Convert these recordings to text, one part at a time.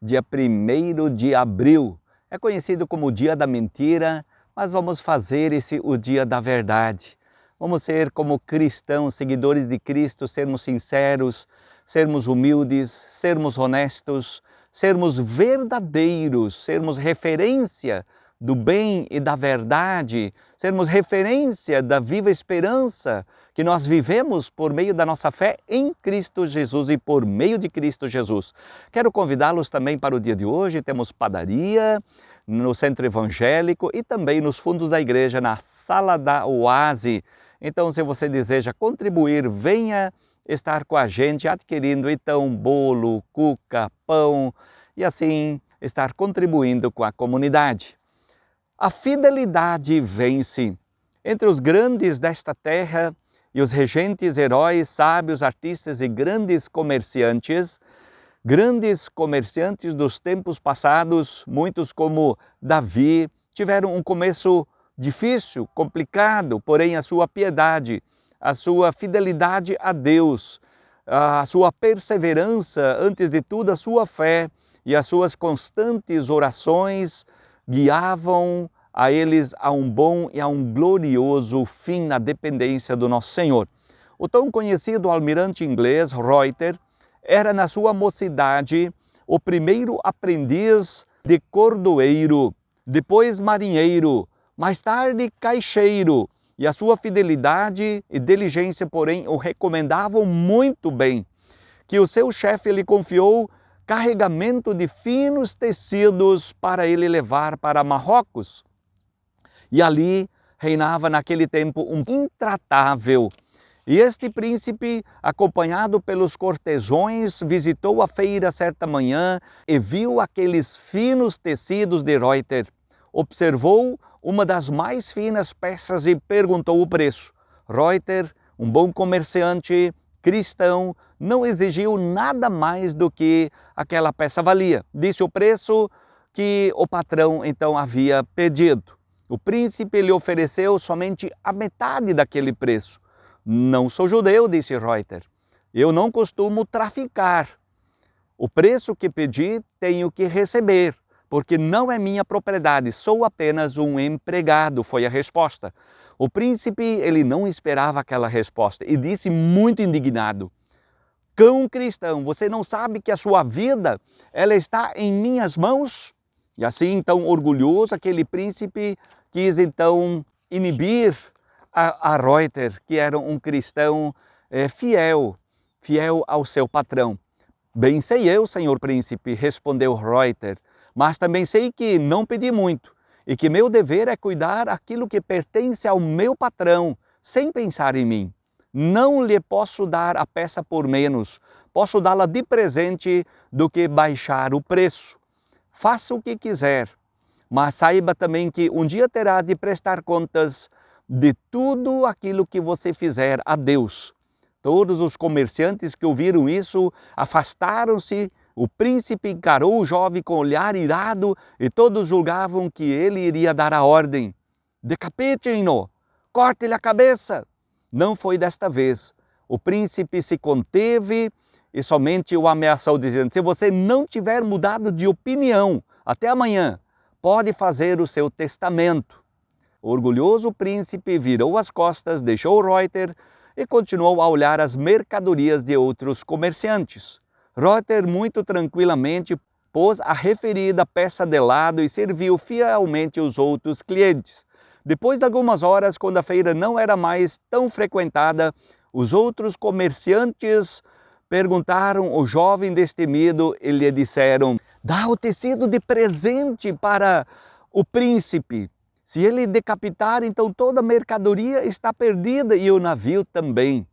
dia 1º de abril. É conhecido como o dia da mentira, mas vamos fazer o dia da verdade. Vamos ser como cristãos, seguidores de Cristo, sermos sinceros, sermos humildes, sermos honestos, sermos verdadeiros, sermos referência do bem e da verdade, sermos referência da viva esperança que nós vivemos por meio da nossa fé em Cristo Jesus e por meio de Cristo Jesus. Quero convidá-los também para o dia de hoje. Temos padaria no Centro Evangélico e também nos fundos da igreja, na Sala da Oase. Então, se você deseja contribuir, venha estar com a gente adquirindo então bolo, cuca, pão e assim estar contribuindo com a comunidade. A fidelidade vence. Entre os grandes desta terra e os regentes, heróis, sábios, artistas e grandes comerciantes dos tempos passados, muitos como Davi, tiveram um começo difícil, complicado, porém a sua piedade, a sua fidelidade a Deus, a sua perseverança, antes de tudo a sua fé e as suas constantes orações guiavam a eles a um bom e a um glorioso fim na dependência do nosso Senhor. O tão conhecido almirante inglês Reuter era na sua mocidade o primeiro aprendiz de cordoeiro, depois marinheiro, mais tarde caixeiro, e a sua fidelidade e diligência, porém, o recomendavam muito bem, que o seu chefe lhe confiou carregamento de finos tecidos para ele levar para Marrocos. E ali reinava naquele tempo um intratável. E este príncipe, acompanhado pelos cortesões, visitou a feira certa manhã e viu aqueles finos tecidos de Reuter. Observou uma das mais finas peças e perguntou o preço. Reuter, um bom comerciante cristão, não exigiu nada mais do que aquela peça valia. Disse o preço que o patrão então havia pedido. O príncipe lhe ofereceu somente a metade daquele preço. Não sou judeu, disse Reuter. Eu não costumo traficar. O preço que pedi tenho que receber, porque não é minha propriedade, sou apenas um empregado, foi a resposta. O príncipe, ele não esperava aquela resposta e disse muito indignado: cão cristão, você não sabe que a sua vida, ela está em minhas mãos? E assim, então, orgulhoso, aquele príncipe quis então inibir a Reuter, que era um cristão fiel ao seu patrão. Bem sei eu, senhor príncipe, respondeu Reuter, mas também sei que não pedi muito e que meu dever é cuidar aquilo que pertence ao meu patrão, sem pensar em mim. Não lhe posso dar a peça por menos, posso dá-la de presente do que baixar o preço. Faça o que quiser, mas saiba também que um dia terá de prestar contas de tudo aquilo que você fizer a Deus. Todos os comerciantes que ouviram isso afastaram-se. O príncipe encarou o jovem com olhar irado e todos julgavam que ele iria dar a ordem: decapitem-no, corte-lhe a cabeça. Não foi desta vez. O príncipe se conteve e somente o ameaçou, dizendo: se você não tiver mudado de opinião até amanhã, pode fazer o seu testamento. O orgulhoso príncipe virou as costas, deixou Reuter e continuou a olhar as mercadorias de outros comerciantes. Reuter, muito tranquilamente, pôs a referida peça de lado e serviu fielmente os outros clientes. Depois de algumas horas, quando a feira não era mais tão frequentada, os outros comerciantes perguntaram o jovem destemido e lhe disseram: dá o tecido de presente para o príncipe. Se ele decapitar, então toda a mercadoria está perdida e o navio também.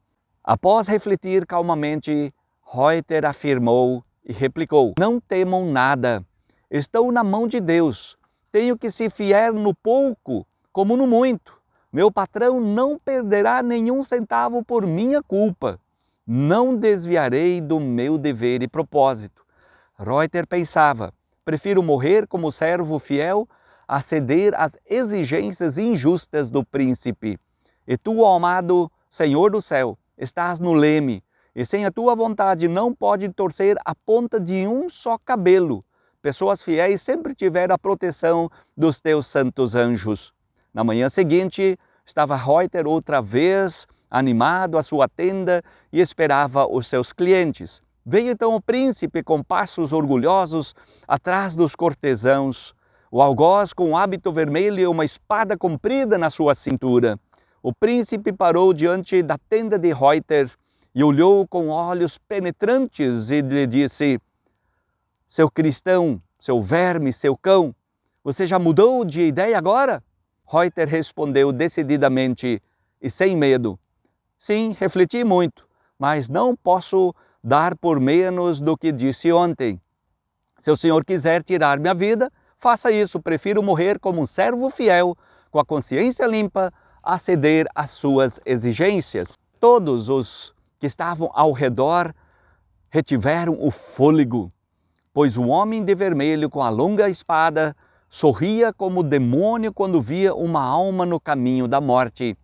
Após refletir calmamente, Reuter afirmou e replicou: não temam nada, estou na mão de Deus. Tenho que ser fiel no pouco como no muito. Meu patrão não perderá nenhum centavo por minha culpa. Não desviarei do meu dever e propósito. Reuter pensava: prefiro morrer como servo fiel a ceder às exigências injustas do príncipe. E tu, ó amado Senhor do céu, estás no leme, e sem a tua vontade não pode torcer a ponta de um só cabelo. pessoas fiéis sempre tiveram a proteção dos teus santos anjos. Na manhã seguinte, estava Reuter outra vez animado à sua tenda e esperava os seus clientes. Veio então o príncipe com passos orgulhosos atrás dos cortesãos, o algoz com um hábito vermelho e uma espada comprida na sua cintura. O príncipe parou diante da tenda de Reuter e olhou com olhos penetrantes e lhe disse: seu cristão, seu verme, seu cão, você já mudou de ideia agora? Reuter respondeu decididamente e sem medo: sim, refleti muito, mas não posso dar por menos do que disse ontem. Se o senhor quiser tirar minha vida, faça isso. Prefiro morrer como um servo fiel, com a consciência limpa, a ceder às suas exigências. Todos os que estavam ao redor retiveram o fôlego, pois o homem de vermelho com a longa espada sorria como demônio quando via uma alma no caminho da morte.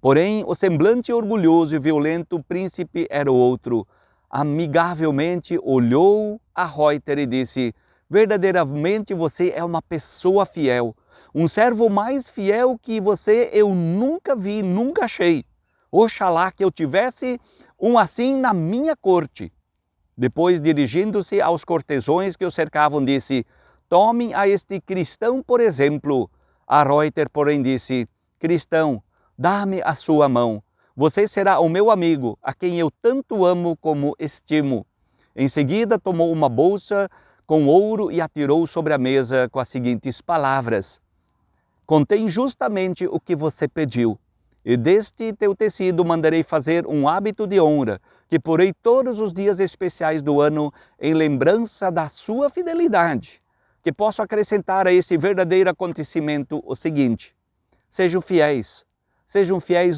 Porém, o semblante orgulhoso e violento príncipe era outro. Amigavelmente olhou a Reuter e disse: verdadeiramente você é uma pessoa fiel. Um servo mais fiel que você eu nunca vi, nunca achei. Oxalá que eu tivesse um assim na minha corte. Depois, dirigindo-se aos cortesões que o cercavam, disse: tomem a este cristão por exemplo. A Reuter, porém, disse: cristão, dá-me a sua mão. Você será o meu amigo, a quem eu tanto amo como estimo. Em seguida, tomou uma bolsa com ouro e atirou sobre a mesa com as seguintes palavras: contém justamente o que você pediu. E deste teu tecido mandarei fazer um hábito de honra, que porei todos os dias especiais do ano em lembrança da sua fidelidade. Que posso acrescentar a esse verdadeiro acontecimento o seguinte: sejam fiéis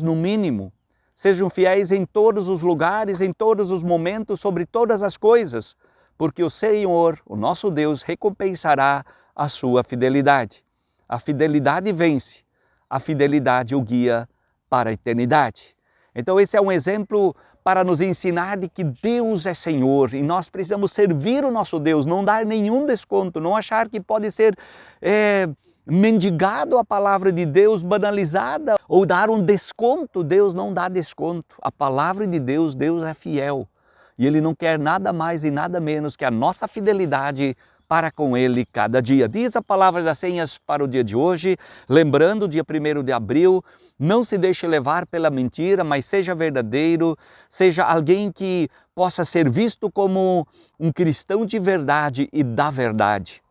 no mínimo, sejam fiéis em todos os lugares, em todos os momentos, sobre todas as coisas, porque o Senhor, o nosso Deus, recompensará a sua fidelidade. A fidelidade vence, a fidelidade o guia para a eternidade. Então esse é um exemplo para nos ensinar de que Deus é Senhor e nós precisamos servir o nosso Deus, não dar nenhum desconto, não achar que pode ser mendigado a palavra de Deus, banalizada, ou dar um desconto. Deus não dá desconto. A palavra de Deus, Deus é fiel e Ele não quer nada mais e nada menos que a nossa fidelidade para com Ele cada dia. Diz a palavra das senhas para o dia de hoje, lembrando, dia 1º de abril, não se deixe levar pela mentira, mas seja verdadeiro, seja alguém que possa ser visto como um cristão de verdade e da verdade.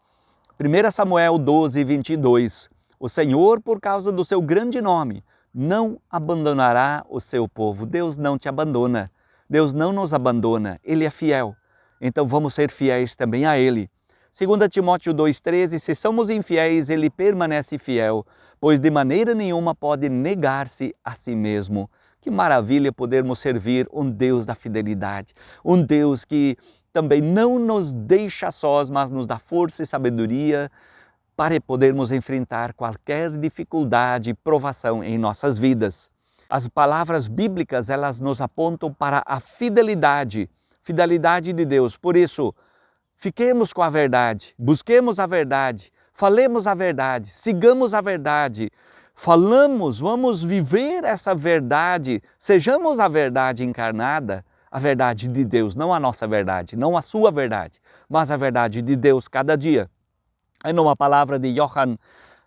1 Samuel 12, 22, o Senhor, por causa do seu grande nome, não abandonará o seu povo. Deus não te abandona, Deus não nos abandona, Ele é fiel, então vamos ser fiéis também a Ele. 2 Timóteo 2,13, se somos infiéis, Ele permanece fiel, pois de maneira nenhuma pode negar-se a si mesmo. Que maravilha podermos servir um Deus da fidelidade, um Deus que também não nos deixa sós, mas nos dá força e sabedoria para podermos enfrentar qualquer dificuldade e provação em nossas vidas. As palavras bíblicas, elas nos apontam para a fidelidade de Deus. Por isso, fiquemos com a verdade, busquemos a verdade, falemos a verdade, sigamos a verdade, vamos viver essa verdade, sejamos a verdade encarnada, a verdade de Deus, não a nossa verdade, não a sua verdade, mas a verdade de Deus cada dia. É numa palavra de Johann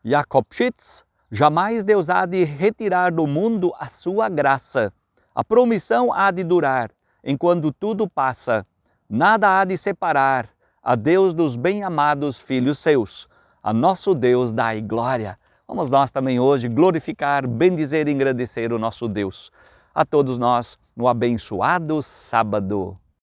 Jakob Schütz: jamais Deus há de retirar do mundo a sua graça. A promissão há de durar, enquanto tudo passa. Nada há de separar a Deus dos bem-amados filhos seus. A nosso Deus dai glória. Vamos nós também hoje glorificar, bendizer e agradecer o nosso Deus. A todos nós, no abençoado sábado.